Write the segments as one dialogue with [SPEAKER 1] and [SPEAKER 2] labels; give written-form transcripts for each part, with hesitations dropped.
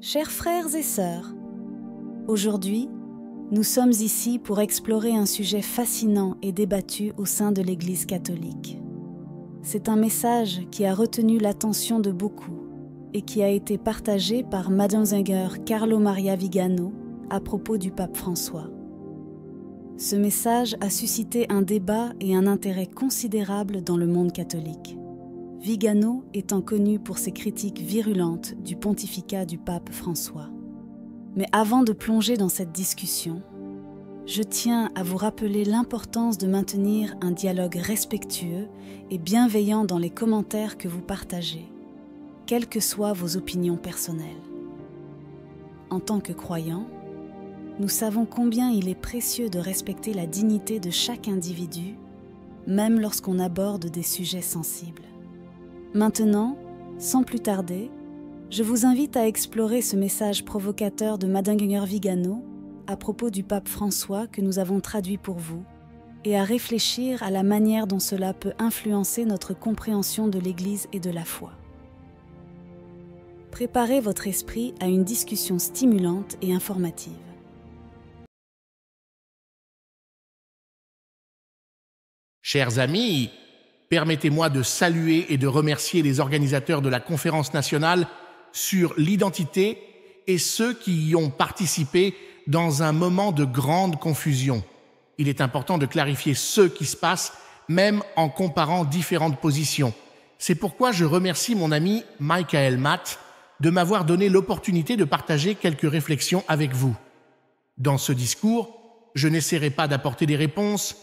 [SPEAKER 1] Chers frères et sœurs, aujourd'hui, nous sommes ici pour explorer un sujet fascinant et débattu au sein de l'Église catholique. C'est un message qui a retenu l'attention de beaucoup et qui a été partagé par Mgr Carlo Maria Vigano à propos du pape François. Ce message a suscité un débat et un intérêt considérable dans le monde catholique. Vigano étant connu pour ses critiques virulentes du pontificat du pape François. Mais avant de plonger dans cette discussion, je tiens à vous rappeler l'importance de maintenir un dialogue respectueux et bienveillant dans les commentaires que vous partagez, quelles que soient vos opinions personnelles. En tant que croyants, nous savons combien il est précieux de respecter la dignité de chaque individu, même lorsqu'on aborde des sujets sensibles. Maintenant, sans plus tarder, je vous invite à explorer ce message provocateur de Mgr Vigano à propos du pape François que nous avons traduit pour vous et à réfléchir à la manière dont cela peut influencer notre compréhension de l'Église et de la foi. Préparez votre esprit à une discussion stimulante et informative.
[SPEAKER 2] Chers amis, permettez-moi de saluer et de remercier les organisateurs de la conférence nationale sur l'identité et ceux qui y ont participé dans un moment de grande confusion. Il est important de clarifier ce qui se passe, même en comparant différentes positions. C'est pourquoi je remercie mon ami Michael Matt de m'avoir donné l'opportunité de partager quelques réflexions avec vous. Dans ce discours, je n'essaierai pas d'apporter des réponses,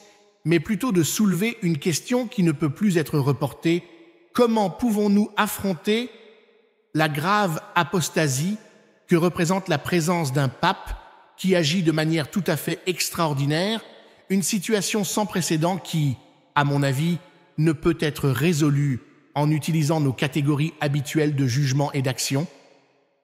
[SPEAKER 2] mais plutôt de soulever une question qui ne peut plus être reportée. Comment pouvons-nous affronter la grave apostasie que représente la présence d'un pape qui agit de manière tout à fait extraordinaire, une situation sans précédent qui, à mon avis, ne peut être résolue en utilisant nos catégories habituelles de jugement et d'action,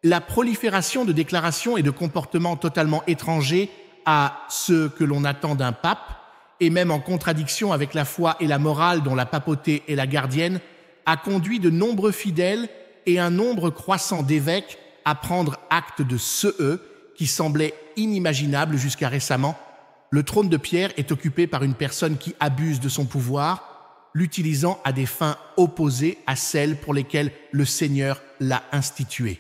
[SPEAKER 2] la prolifération de déclarations et de comportements totalement étrangers à ce que l'on attend d'un pape, et même en contradiction avec la foi et la morale dont la papauté est la gardienne, a conduit de nombreux fidèles et un nombre croissant d'évêques à prendre acte de ce qui semblait inimaginable jusqu'à récemment. Le trône de Pierre est occupé par une personne qui abuse de son pouvoir, l'utilisant à des fins opposées à celles pour lesquelles le Seigneur l'a institué.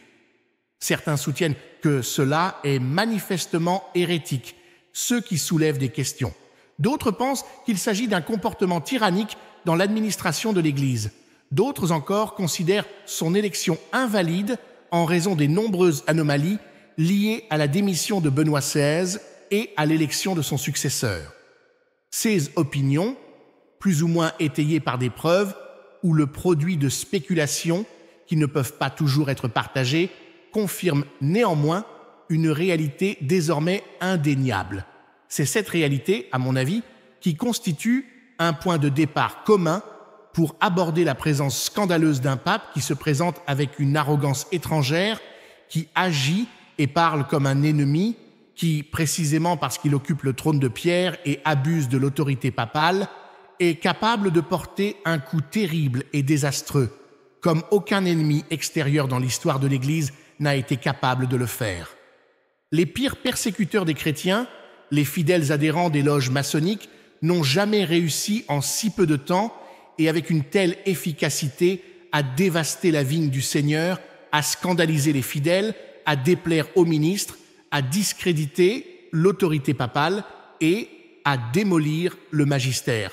[SPEAKER 2] Certains soutiennent que cela est manifestement hérétique, ce qui soulève des questions. D'autres pensent qu'il s'agit d'un comportement tyrannique dans l'administration de l'Église. D'autres encore considèrent son élection invalide en raison des nombreuses anomalies liées à la démission de Benoît XVI et à l'élection de son successeur. Ces opinions, plus ou moins étayées par des preuves ou le produit de spéculations qui ne peuvent pas toujours être partagées, confirment néanmoins une réalité désormais indéniable. C'est cette réalité, à mon avis, qui constitue un point de départ commun pour aborder la présence scandaleuse d'un pape qui se présente avec une arrogance étrangère, qui agit et parle comme un ennemi, qui, précisément parce qu'il occupe le trône de Pierre et abuse de l'autorité papale, est capable de porter un coup terrible et désastreux, comme aucun ennemi extérieur dans l'histoire de l'Église n'a été capable de le faire. Les pires persécuteurs des chrétiens, les fidèles adhérents des loges maçonniques, n'ont jamais réussi en si peu de temps et avec une telle efficacité à dévaster la vigne du Seigneur, à scandaliser les fidèles, à déplaire aux ministres, à discréditer l'autorité papale et à démolir le magistère,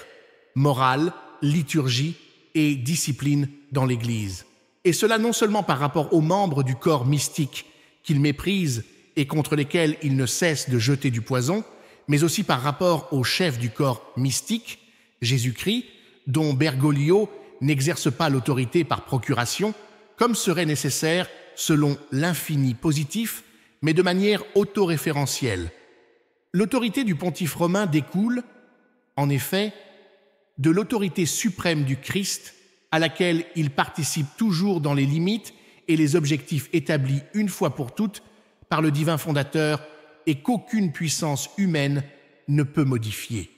[SPEAKER 2] morale, liturgie et discipline dans l'Église. Et cela non seulement par rapport aux membres du corps mystique qu'ils méprisent et contre lesquels il ne cesse de jeter du poison, mais aussi par rapport au chef du corps mystique, Jésus-Christ, dont Bergoglio n'exerce pas l'autorité par procuration, comme serait nécessaire selon l'infini positif, mais de manière autoréférentielle. L'autorité du pontife romain découle, en effet, de l'autorité suprême du Christ, à laquelle il participe toujours dans les limites et les objectifs établis une fois pour toutes par le divin fondateur et qu'aucune puissance humaine ne peut modifier.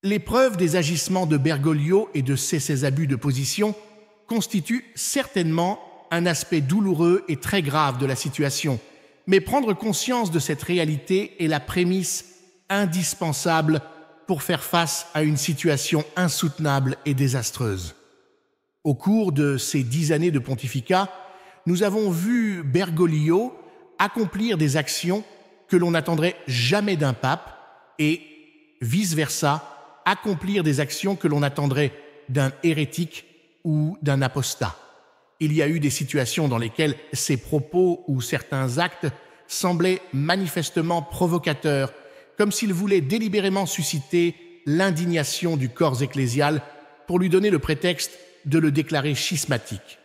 [SPEAKER 2] Les preuves des agissements de Bergoglio et de ses abus de position constituent certainement un aspect douloureux et très grave de la situation, mais prendre conscience de cette réalité est la prémisse indispensable pour faire face à une situation insoutenable et désastreuse. Au cours de ces 10 années de pontificat, nous avons vu Bergoglio accomplir des actions que l'on n'attendrait jamais d'un pape et, vice-versa, accomplir des actions que l'on attendrait d'un hérétique ou d'un apostat. Il y a eu des situations dans lesquelles ces propos ou certains actes semblaient manifestement provocateurs, comme s'il voulait délibérément susciter l'indignation du corps ecclésial pour lui donner le prétexte de le déclarer schismatique.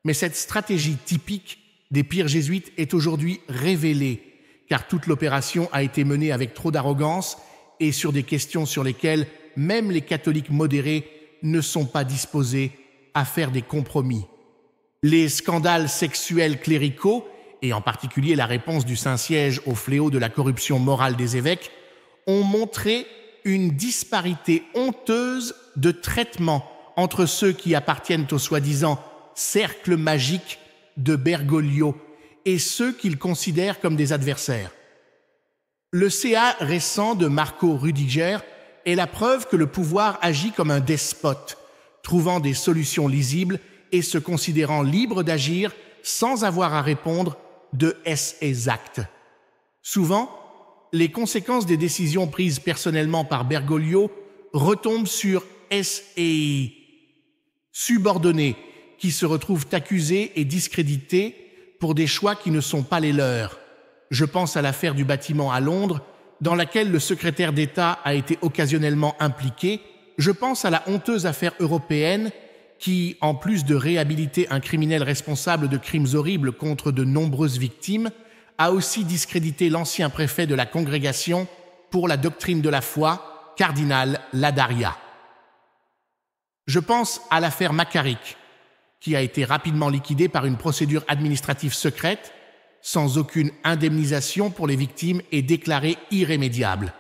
[SPEAKER 2] Mais cette stratégie typique des pires jésuites est aujourd'hui révélée, car toute l'opération a été menée avec trop d'arrogance et sur des questions sur lesquelles même les catholiques modérés ne sont pas disposés à faire des compromis. Les scandales sexuels cléricaux, et en particulier la réponse du Saint-Siège au fléau de la corruption morale des évêques, ont montré une disparité honteuse de traitement entre ceux qui appartiennent au soi-disant cercle magique de Bergoglio et ceux qu'il considère comme des adversaires. Le CA récent de Marco Rudiger est la preuve que le pouvoir agit comme un despote, trouvant des solutions lisibles et se considérant libre d'agir sans avoir à répondre de ses actes. Souvent, les conséquences des décisions prises personnellement par Bergoglio retombent sur SEI, subordonnés qui se retrouvent accusés et discrédités pour des choix qui ne sont pas les leurs. Je pense à l'affaire du bâtiment à Londres, dans laquelle le secrétaire d'État a été occasionnellement impliqué. Je pense à la honteuse affaire européenne qui, en plus de réhabiliter un criminel responsable de crimes horribles contre de nombreuses victimes, a aussi discrédité l'ancien préfet de la Congrégation pour la doctrine de la foi, cardinal Ladaria. Je pense à l'affaire Macaric, qui a été rapidement liquidée par une procédure administrative secrète, sans aucune indemnisation pour les victimes et déclarée irrémédiable.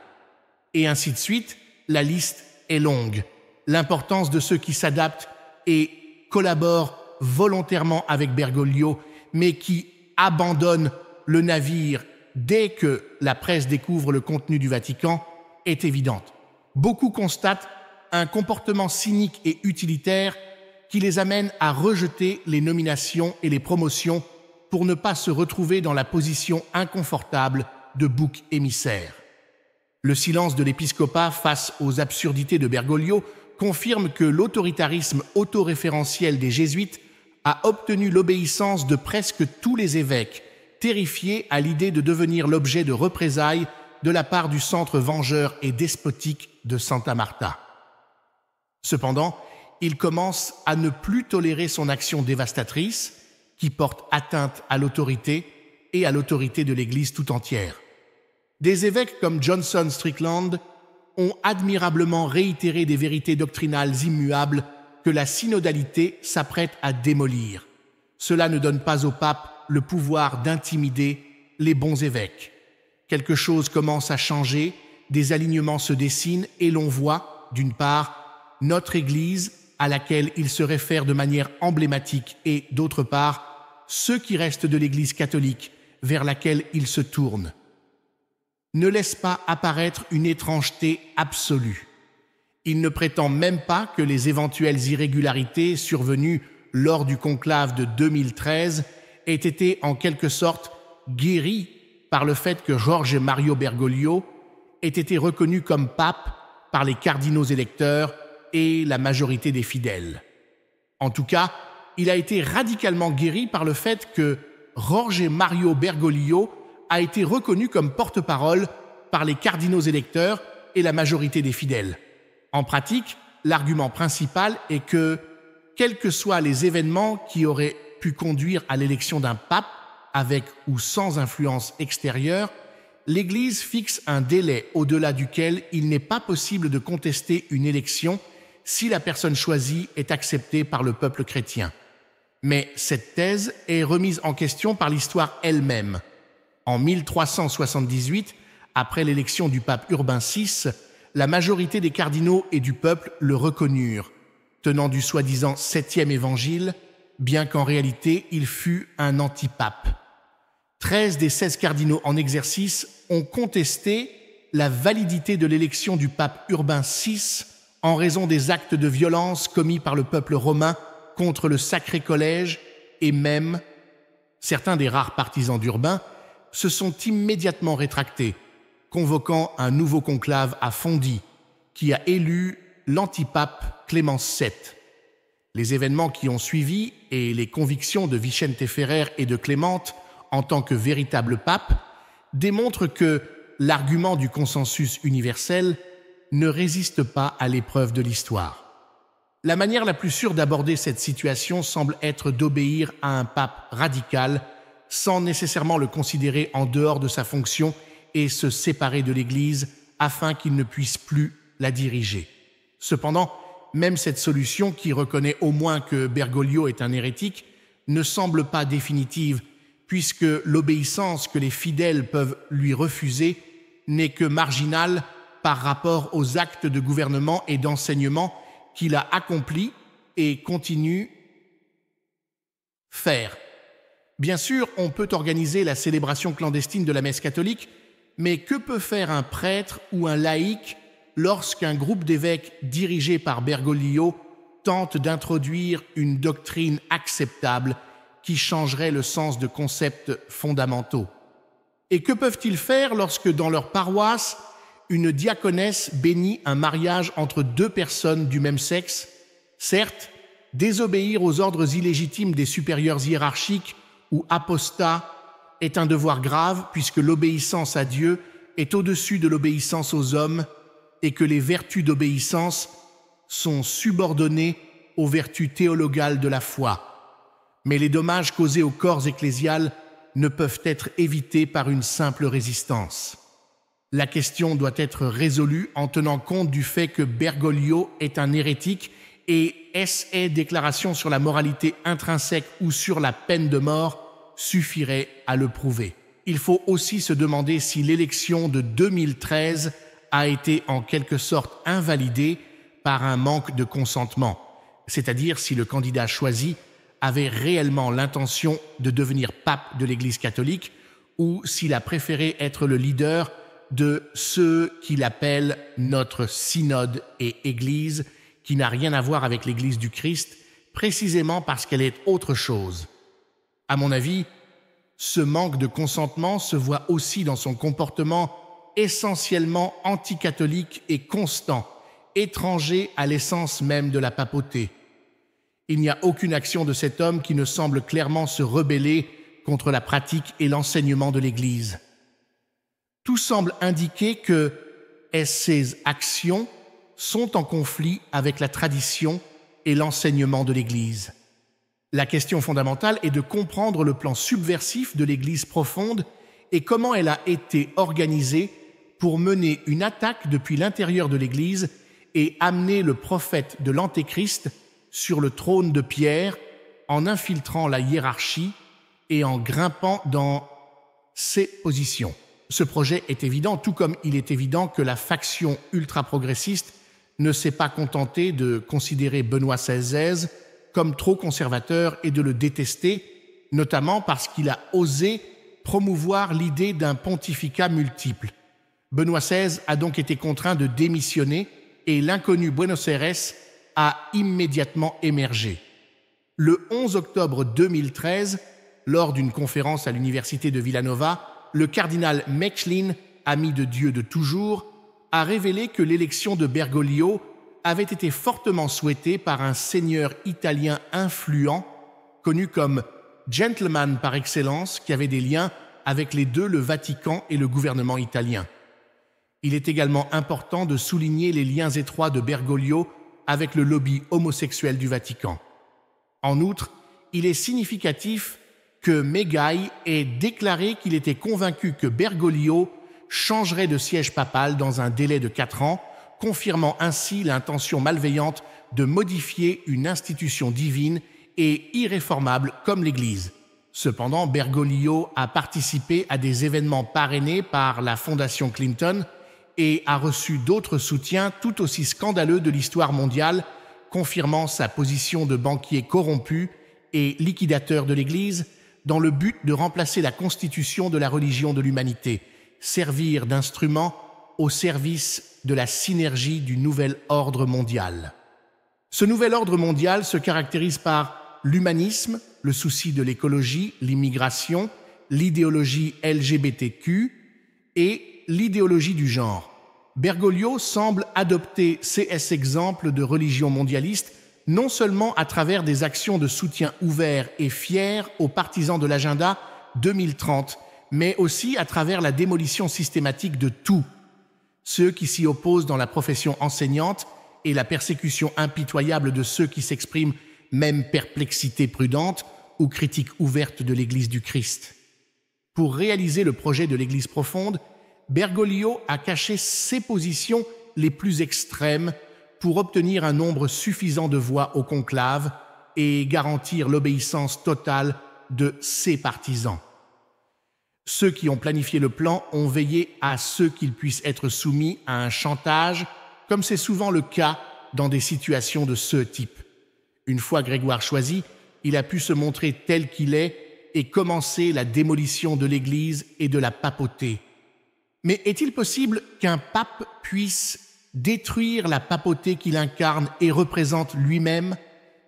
[SPEAKER 2] Et ainsi de suite, la liste est longue. L'importance de ceux qui s'adaptent et collaborent volontairement avec Bergoglio, mais qui abandonnent le navire dès que la presse découvre le contenu du Vatican est évidente. Beaucoup constatent un comportement cynique et utilitaire qui les amène à rejeter les nominations et les promotions pour ne pas se retrouver dans la position inconfortable de bouc émissaire. Le silence de l'épiscopat face aux absurdités de Bergoglio confirme que l'autoritarisme autoréférentiel des jésuites a obtenu l'obéissance de presque tous les évêques, terrifiés à l'idée de devenir l'objet de représailles de la part du centre vengeur et despotique de Santa Marta. Cependant, il commence à ne plus tolérer son action dévastatrice qui porte atteinte à l'autorité et à l'autorité de l'Église tout entière. Des évêques comme Johnson Strickland ont admirablement réitéré des vérités doctrinales immuables que la synodalité s'apprête à démolir. Cela ne donne pas au pape le pouvoir d'intimider les bons évêques. Quelque chose commence à changer, des alignements se dessinent et l'on voit, d'une part, notre Église à laquelle il se réfère de manière emblématique et, d'autre part, ceux qui restent de l'Église catholique vers laquelle il se tourne. Ne laisse pas apparaître une étrangeté absolue. Il ne prétend même pas que les éventuelles irrégularités survenues lors du conclave de 2013 aient été en quelque sorte guéries par le fait que Jorge Mario Bergoglio ait été reconnu comme pape par les cardinaux électeurs et la majorité des fidèles. En tout cas, il a été radicalement guéri par le fait que Jorge Mario Bergoglio a été reconnu comme porte-parole par les cardinaux électeurs et la majorité des fidèles. En pratique, l'argument principal est que, quels que soient les événements qui auraient pu conduire à l'élection d'un pape, avec ou sans influence extérieure, l'Église fixe un délai au-delà duquel il n'est pas possible de contester une élection si la personne choisie est acceptée par le peuple chrétien. Mais cette thèse est remise en question par l'histoire elle-même. En 1378, après l'élection du pape Urbain VI, la majorité des cardinaux et du peuple le reconnurent. Tenant du soi-disant 7e évangile, bien qu'en réalité il fût un antipape. 13 des 16 cardinaux en exercice ont contesté la validité de l'élection du pape Urbain VI en raison des actes de violence commis par le peuple romain contre le Sacré Collège, et même certains des rares partisans d'Urbain se sont immédiatement rétractés, convoquant un nouveau conclave à Fondi, qui a élu l'antipape Clément VII. Les événements qui ont suivi et les convictions de Vicente Ferrer et de Clémente en tant que véritable pape démontrent que l'argument du consensus universel ne résiste pas à l'épreuve de l'histoire. La manière la plus sûre d'aborder cette situation semble être d'obéir à un pape radical sans nécessairement le considérer en dehors de sa fonction et se séparer de l'Église afin qu'il ne puisse plus la diriger. Cependant, même cette solution, qui reconnaît au moins que Bergoglio est un hérétique, ne semble pas définitive, puisque l'obéissance que les fidèles peuvent lui refuser n'est que marginale par rapport aux actes de gouvernement et d'enseignement qu'il a accomplis et continue faire. Bien sûr, on peut organiser la célébration clandestine de la messe catholique, mais que peut faire un prêtre ou un laïc lorsqu'un groupe d'évêques dirigé par Bergoglio tente d'introduire une doctrine acceptable qui changerait le sens de concepts fondamentaux? Et que peuvent-ils faire lorsque, dans leur paroisse, une diaconesse bénit un mariage entre deux personnes du même sexe? Certes, désobéir aux ordres illégitimes des supérieurs hiérarchiques ou apostats est un devoir grave, puisque l'obéissance à Dieu est au-dessus de l'obéissance aux hommes et que les vertus d'obéissance sont subordonnées aux vertus théologales de la foi. Mais les dommages causés au corps ecclésial ne peuvent être évités par une simple résistance. La question doit être résolue en tenant compte du fait que Bergoglio est un hérétique et ses déclarations sur la moralité intrinsèque ou sur la peine de mort suffiraient à le prouver. Il faut aussi se demander si l'élection de 2013 a été en quelque sorte invalidée par un manque de consentement, c'est-à-dire si le candidat choisi avait réellement l'intention de devenir pape de l'Église catholique ou s'il a préféré être le leader de ceux qu'il appelle notre synode et Église, qui n'a rien à voir avec l'Église du Christ, précisément parce qu'elle est autre chose. À mon avis, ce manque de consentement se voit aussi dans son comportement essentiellement anticatholique et constant, étranger à l'essence même de la papauté. Il n'y a aucune action de cet homme qui ne semble clairement se rebeller contre la pratique et l'enseignement de l'Église. Tout semble indiquer que ces actions sont en conflit avec la tradition et l'enseignement de l'Église. La question fondamentale est de comprendre le plan subversif de l'Église profonde et comment elle a été organisée pour mener une attaque depuis l'intérieur de l'Église et amener le prophète de l'Antéchrist sur le trône de Pierre en infiltrant la hiérarchie et en grimpant dans ses positions. Ce projet est évident, tout comme il est évident que la faction ultra-progressiste ne s'est pas contentée de considérer Benoît XVI comme trop conservateur et de le détester, notamment parce qu'il a osé promouvoir l'idée d'un pontificat multiple. Benoît XVI a donc été contraint de démissionner et l'inconnu Buenos Aires a immédiatement émergé. Le 11 octobre 2013, lors d'une conférence à l'université de Villanova, le cardinal Mechlin, ami de Dieu de toujours, a révélé que l'élection de Bergoglio avait été fortement souhaitée par un seigneur italien influent, connu comme gentleman par excellence, qui avait des liens avec les deux, le Vatican et le gouvernement italien. Il est également important de souligner les liens étroits de Bergoglio avec le lobby homosexuel du Vatican. En outre, il est significatif que Megai ait déclaré qu'il était convaincu que Bergoglio changerait de siège papal dans un délai de 4 ans, confirmant ainsi l'intention malveillante de modifier une institution divine et irréformable comme l'Église. Cependant, Bergoglio a participé à des événements parrainés par la Fondation Clinton et a reçu d'autres soutiens tout aussi scandaleux de l'histoire mondiale, confirmant sa position de banquier corrompu et liquidateurs de l'Église dans le but de remplacer la constitution de la religion de l'humanité, servir d'instrument au service de la synergie du nouvel ordre mondial. Ce nouvel ordre mondial se caractérise par l'humanisme, le souci de l'écologie, l'immigration, l'idéologie LGBTQ et l'idéologie du genre. Bergoglio semble adopter ces exemples de religion mondialiste non seulement à travers des actions de soutien ouverts et fiers aux partisans de l'agenda 2030, mais aussi à travers la démolition systématique de tout. Ceux qui s'y opposent dans la profession enseignante et la persécution impitoyable de ceux qui s'expriment, même perplexité prudente ou critique ouverte de l'Église du Christ. Pour réaliser le projet de l'Église profonde, Bergoglio a caché ses positions les plus extrêmes pour obtenir un nombre suffisant de voix au conclave et garantir l'obéissance totale de ses partisans. Ceux qui ont planifié le plan ont veillé à ce qu'il puisse être soumis à un chantage, comme c'est souvent le cas dans des situations de ce type. Une fois Grégoire choisi, il a pu se montrer tel qu'il est et commencer la démolition de l'Église et de la papauté. Mais est-il possible qu'un pape puisse détruire la papauté qu'il incarne et représente lui-même?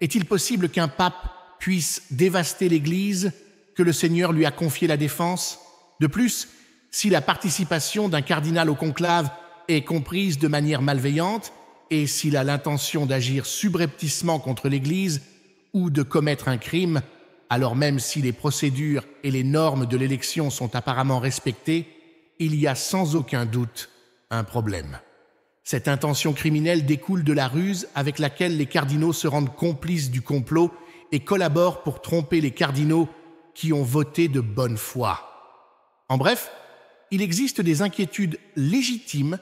[SPEAKER 2] Est-il possible qu'un pape puisse dévaster l'Église que le Seigneur lui a confié la défense? De plus, si la participation d'un cardinal au conclave est comprise de manière malveillante et s'il a l'intention d'agir subrepticement contre l'Église ou de commettre un crime, alors même si les procédures et les normes de l'élection sont apparemment respectées, il y a sans aucun doute un problème. Cette intention criminelle découle de la ruse avec laquelle les cardinaux se rendent complices du complot et collaborent pour tromper les cardinaux qui ont voté de bonne foi. En bref, il existe des inquiétudes légitimes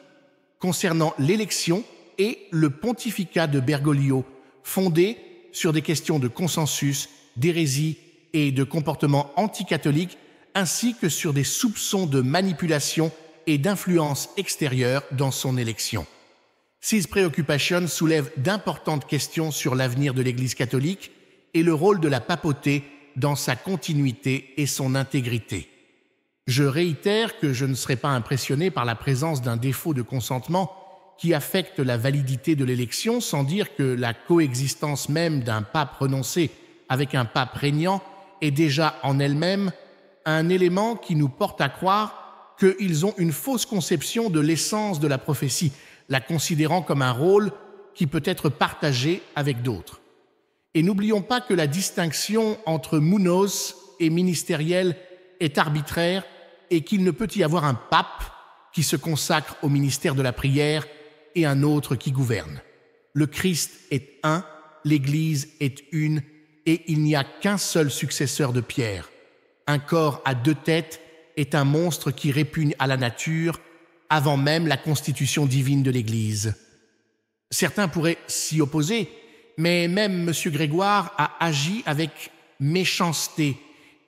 [SPEAKER 2] concernant l'élection et le pontificat de Bergoglio, fondées sur des questions de consensus, d'hérésie et de comportement anticatholique, ainsi que sur des soupçons de manipulation et d'influence extérieure dans son élection. Ces préoccupations soulèvent d'importantes questions sur l'avenir de l'Église catholique et le rôle de la papauté dans sa continuité et son intégrité. Je réitère que je ne serai pas impressionné par la présence d'un défaut de consentement qui affecte la validité de l'élection, sans dire que la coexistence même d'un pape renoncé avec un pape régnant est déjà en elle-même un élément qui nous porte à croire qu'ils ont une fausse conception de l'essence de la prophétie, la considérant comme un rôle qui peut être partagé avec d'autres. Et n'oublions pas que la distinction entre mounos et ministériel est arbitraire et qu'il ne peut y avoir un pape qui se consacre au ministère de la prière et un autre qui gouverne. Le Christ est un, l'Église est une, et il n'y a qu'un seul successeur de Pierre. Un corps à deux têtes est un monstre qui répugne à la nature avant même la constitution divine de l'Église. Certains pourraient s'y opposer, mais même M. Grégoire a agi avec méchanceté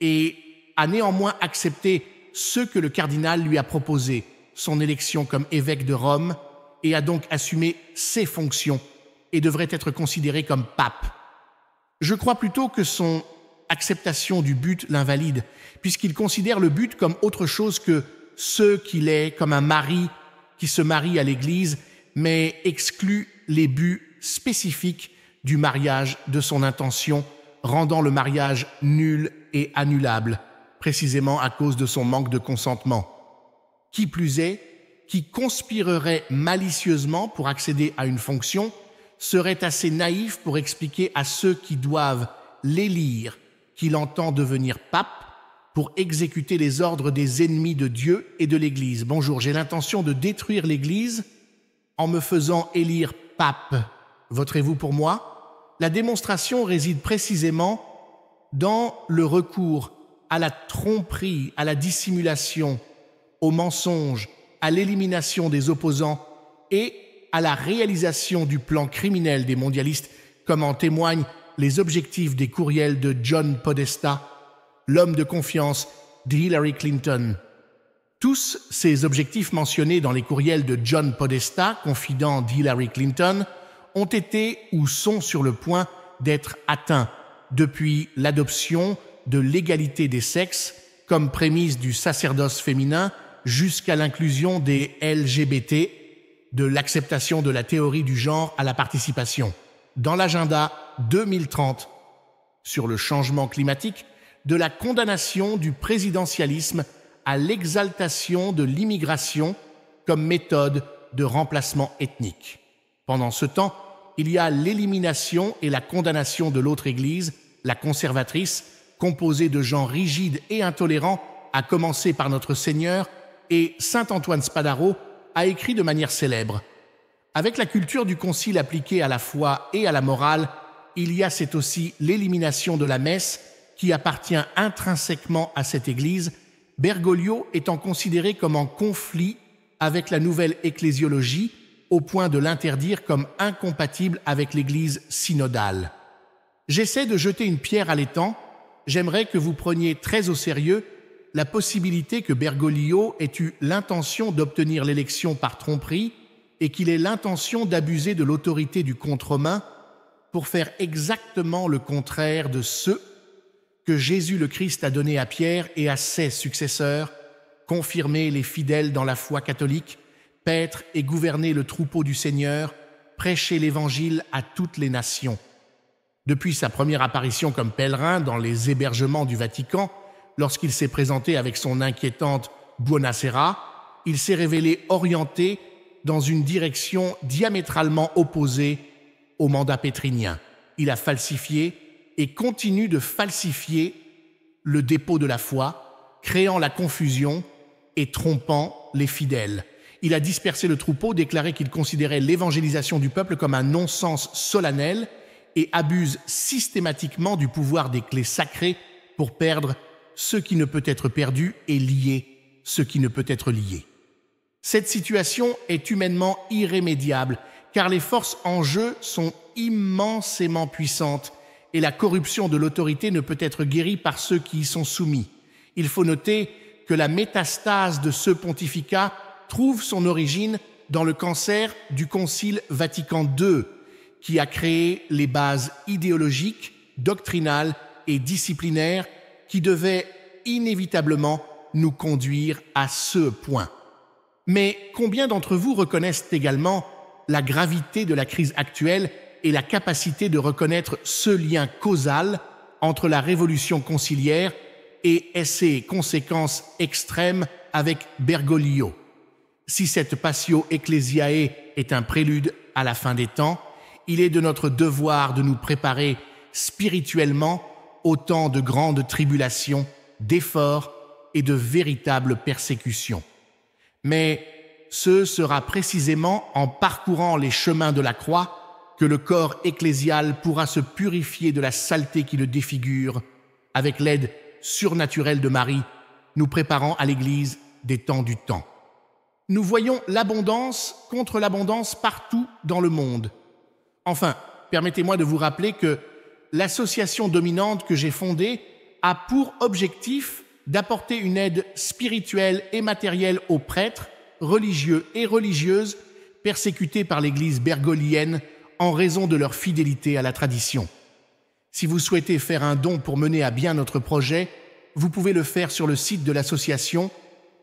[SPEAKER 2] et a néanmoins accepté ce que le cardinal lui a proposé, son élection comme évêque de Rome, et a donc assumé ses fonctions et devrait être considéré comme pape. Je crois plutôt que son acceptation du but l'invalide, puisqu'il considère le but comme autre chose que ce qu'il est, comme un mari qui se marie à l'Église, mais exclut les buts spécifiques du mariage de son intention, rendant le mariage nul et annulable, précisément à cause de son manque de consentement. Qui plus est, qui conspirerait malicieusement pour accéder à une fonction serait assez naïf pour expliquer à ceux qui doivent l'élire qu'il entend devenir pape pour exécuter les ordres des ennemis de Dieu et de l'Église. Bonjour, j'ai l'intention de détruire l'Église en me faisant élire pape. Voterez-vous pour moi? La démonstration réside précisément dans le recours à la tromperie, à la dissimulation, au mensonge, à l'élimination des opposants et à la réalisation du plan criminel des mondialistes, comme en témoignent les objectifs des courriels de John Podesta, l'homme de confiance d'Hillary Clinton. Tous ces objectifs mentionnés dans les courriels de John Podesta, confident d'Hillary Clinton, ont été ou sont sur le point d'être atteints, depuis l'adoption de l'égalité des sexes comme prémisse du sacerdoce féminin jusqu'à l'inclusion des LGBT, de l'acceptation de la théorie du genre à la participation. Dans l'agenda 2030 sur le changement climatique, de la condamnation du présidentialisme à l'exaltation de l'immigration comme méthode de remplacement ethnique. Pendant ce temps, il y a l'élimination et la condamnation de l'autre Église, la conservatrice, composée de gens rigides et intolérants, à commencer par notre Seigneur, et saint Antoine Spadaro a écrit de manière célèbre. Avec la culture du concile appliquée à la foi et à la morale, il y a c'est aussi l'élimination de la messe qui appartient intrinsèquement à cette Église, Bergoglio étant considéré comme en conflit avec la nouvelle ecclésiologie au point de l'interdire comme incompatible avec l'Église synodale. J'essaie de jeter une pierre à l'étang. J'aimerais que vous preniez très au sérieux la possibilité que Bergoglio ait eu l'intention d'obtenir l'élection par tromperie et qu'il ait l'intention d'abuser de l'autorité du contre-main pour faire exactement le contraire de ce que Jésus le Christ a donné à Pierre et à ses successeurs, confirmer les fidèles dans la foi catholique, paître et gouverner le troupeau du Seigneur, prêcher l'Évangile à toutes les nations. Depuis sa première apparition comme pèlerin dans les hébergements du Vatican, lorsqu'il s'est présenté avec son inquiétante Buonasera, il s'est révélé orienté dans une direction diamétralement opposée au mandat pétrinien. Il a falsifié et continue de falsifier le dépôt de la foi, créant la confusion et trompant les fidèles. Il a dispersé le troupeau, déclaré qu'il considérait l'évangélisation du peuple comme un non-sens solennel et abuse systématiquement du pouvoir des clés sacrées pour perdre ce qui ne peut être perdu et lier ce qui ne peut être lié. Cette situation est humainement irrémédiable, car les forces en jeu sont immensément puissantes et la corruption de l'autorité ne peut être guérie par ceux qui y sont soumis. Il faut noter que la métastase de ce pontificat trouve son origine dans le cancer du Concile Vatican II, qui a créé les bases idéologiques, doctrinales et disciplinaires qui devaient inévitablement nous conduire à ce point. Mais combien d'entre vous reconnaissent également la gravité de la crise actuelle et la capacité de reconnaître ce lien causal entre la révolution conciliaire et ses conséquences extrêmes avec Bergoglio? Si cette Passio Ecclesiae est un prélude à la fin des temps, il est de notre devoir de nous préparer spirituellement au temps de grandes tribulations, d'efforts et de véritables persécutions. Mais ce sera précisément en parcourant les chemins de la croix que le corps ecclésial pourra se purifier de la saleté qui le défigure, avec l'aide surnaturelle de Marie, nous préparant à l'Église des temps du temps. Nous voyons l'abondance contre l'abondance partout dans le monde. Enfin, permettez-moi de vous rappeler que l'association dominante que j'ai fondée a pour objectif d'apporter une aide spirituelle et matérielle aux prêtres, religieux et religieuses persécutés par l'Église bergoglienne en raison de leur fidélité à la tradition. Si vous souhaitez faire un don pour mener à bien notre projet, vous pouvez le faire sur le site de l'association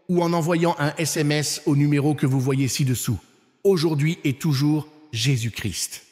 [SPEAKER 2] ou en envoyant un SMS au numéro que vous voyez ci-dessous. Aujourd'hui et toujours, Jésus-Christ.